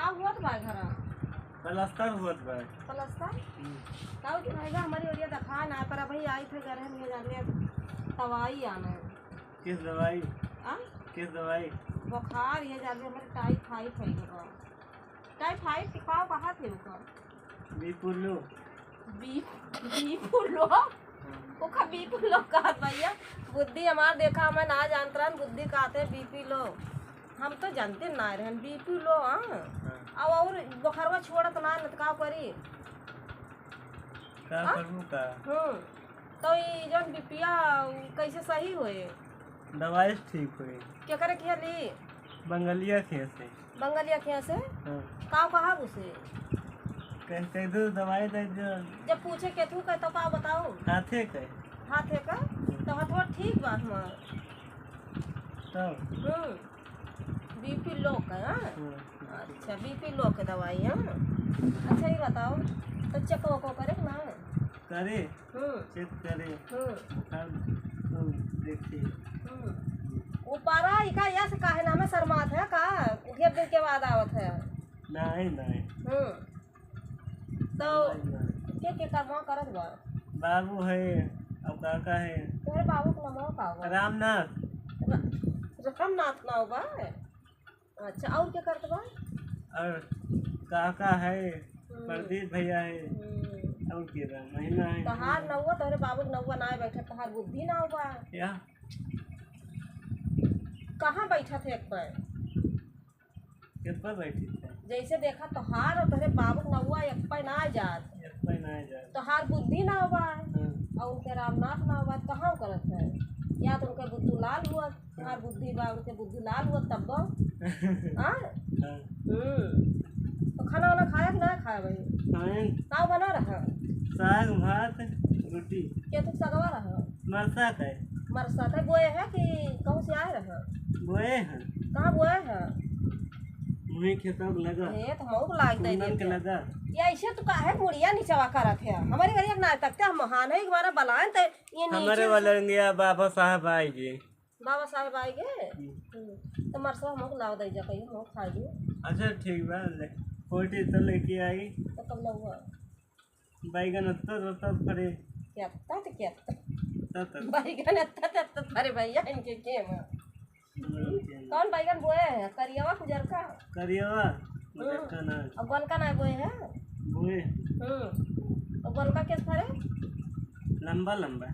का हुआ तो भाई घर प्लास्टर हुआ था प्लास्टर का कि भाई हमारी ओरिया दिखा ना पर भाई आई थे घर में जाने दवाई आना है। किस दवाई आ किस दवाई बुखार ये जाने हमारे टाइफाइड है गया टाइफाइड की पाव कहाँ थे उसका बीपुल्लू बीपुल्लू वो का बीपुल्लू कहा भैया बुद्धि हमार देखा हमें ना जानता बुद्धि कहते बीपी लो हम तो जानते ना रहे बीपी लो हाँ और बुखारवा छोड़त ना का करी का करूं का तो ये जौन बीपिया कैसे सही होए दवाई ठीक हुई क्या करे किया ली बंगलिया खे से बंगलिया क्या से हाँ। का कहा उसे कह दो दवाई दे दो जब पूछे के तू कह तो का बताओ हाथे के हाथ है का तो हाथवा ठीक बा हमार तब बीपी लो का अच्छा बीपी लो के दवाई है अच्छा ये बताओ तो चेक वको करे ना करे चेक करे बुखार तो देखिए ऊपरा इका यस काहे नाम शर्मात है का ढेर दिन के बाद आवत है नहीं नहीं तो के काम करत बा बाबू है अब काका है तोरे बाबू का नाम का बा रामनाथ रामनाथ नाव बा अच्छा और क्या करत बा और काका है प्रदीप भैया है और के महीना है तहार नौवा तोरे बाबू नौवा ना बैठा तहार बुद्धि ना बा क्या कहाँ बैठा थे एक पर किस पर बैठी थे जैसे देखा तोहार और तोरे बाबू नौवा एक पर ना जात एक पर ना जाए तोहार बुद्धि ना बा और उनके रामनाथ ना बा कहाँ करत है या तो उनके बुद्धू लाल हुआ तोहार बुद्धि बा उनके बुद्धि लाल हुआ तब हाँ तो खाना वाना खाया कि ना खाया भाई का बना रहा साग भात रोटी क्या तू सगवा रहा मरसा है मरसा था बोए है कि कहूँ से आए रहा बोए हैं कहाँ बोए है मुझे खेतों लगा ये तो मऊ लाग दे कुंदन के लगा या ऐसे तो काहे मुड़िया नीचवा करत है हमारे घर एक ना तकते हम महान है हमारा बलान तो ये हमारे वाले गया बाबा साहब आएंगे बाबा साहब आएंगे तो मरसा हम लाग दे जा कहीं हम खा ली अच्छा ठीक बा कोटी तो लेके आई तो कब लगवा बैगन अत्ता फरे क्या तो क्या तत बैगन अत्ता अरे भैया इनके के कौन बैगन बोए है करियावा गुजर का करियावा ना अब गोल का ना बोए है बोए तो गोल का किस फरे लंबा लंबा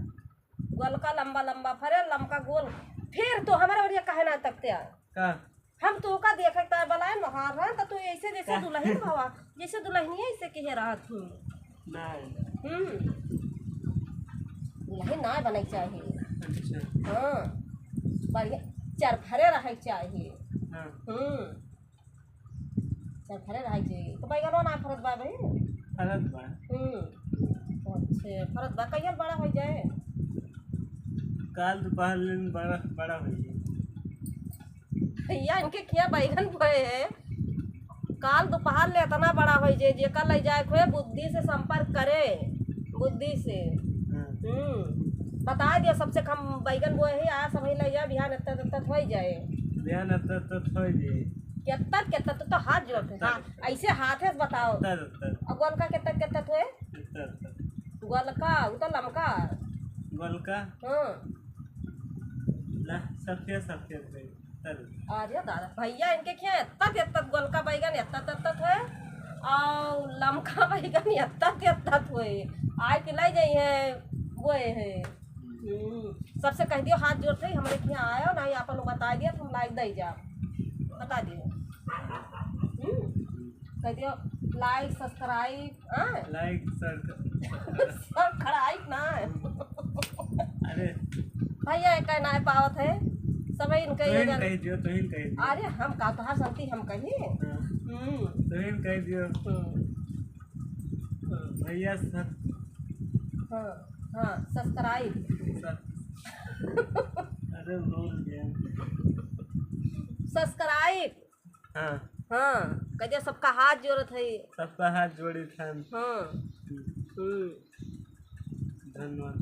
गोल का लंबा लंबा फरे लंबा गोल फिर तो हमारे बढ़िया कहे ना तकते का हम तो का देखे त बलाए महार रहा तो ऐसे जैसे दुल्हन भावा जैसे दुल्हनिया ऐसे कहे रहा थी नहीं दुल्हन ना बने चाहिए अच्छा हाँ बढ़िया चरफरे रहे चाहिए हाँ चरफरे रहे चाहिए तो बैगनो ना फरत बा भाई फरत बा अच्छा फरत बा कहिया बड़ा हो जाए काल दोपहर में बड़ा बड़ा हो जाए भैया इनके क्या बैगन बोए है काल दोपहर ले इतना बड़ा हो जाए जेकर ले जाए खोए बुद्धि से संपर्क करे बुद्धि से बता दिया सबसे कम बैगन बोए है आज समय ले जाए बिहान इतना हो जाए बिहान इतना हो जाए कितना तो हाथ जोड़ते हाँ ऐसे हाथ है बताओ और गोल का कितना हुए गोल का वो तो लमका गोलका हाँ सफेद सफेद अरे दादा भैया इनके क्या इतना गोल का बैगन इतना हुए और लमका बैगन इतना हुए आए के लाई जाइए बोए है सबसे कह दियो हाथ जोड़ते ही हमारे यहाँ आया ना आप लोग बता दिया तुम लाइक दे जा बता दियो कह दियो लाइक सब्सक्राइब लाइक सब्सक्राइब ना अरे भैया एक ना पावत है सब इनके कह दियो अरे हम का तो संती हम कही कह दियो भैया हाँ सब्सक्राइब अरे भूल गया सब्सक्राइब हाँ कह सबका हाथ जोड़त है सबका हाथ जोड़ी था हाँ धन्यवाद